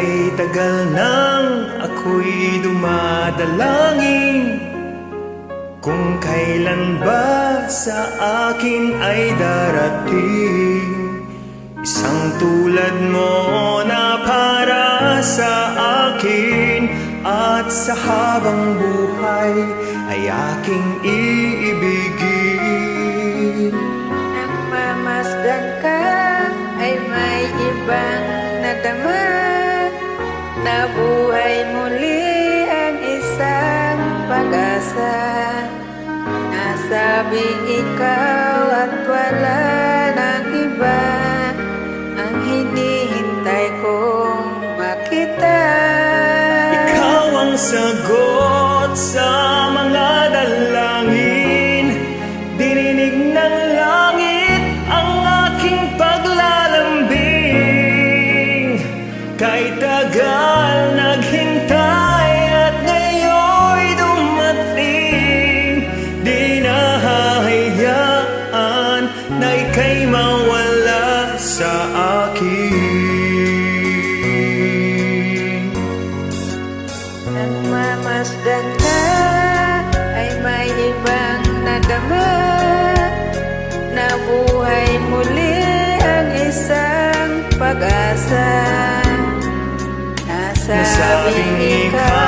Ay tagal nang ako'y dumadalangin kung kailan ba sa akin ay darating isang tulad mo na para sa akin, at sa habang buhay ay aking iibigin. Nang mamasdan ka ay may ibang nadama, nabuhay muli ang isang pag-asa. Nasabing ikaw at wala ng iba ang hinihintay kong makita. Ikaw ang sagot sa mga dalangin, dininig ng langit ang aking paglalambing. Kahit tagal naghintay at ngayon'y dumating, di nahahayaan na ika'y mawala sa akin. Nagmamasdan ka ay may ibang nadama, nabuhay muli ang isang pag-asa. Nasabing ikaw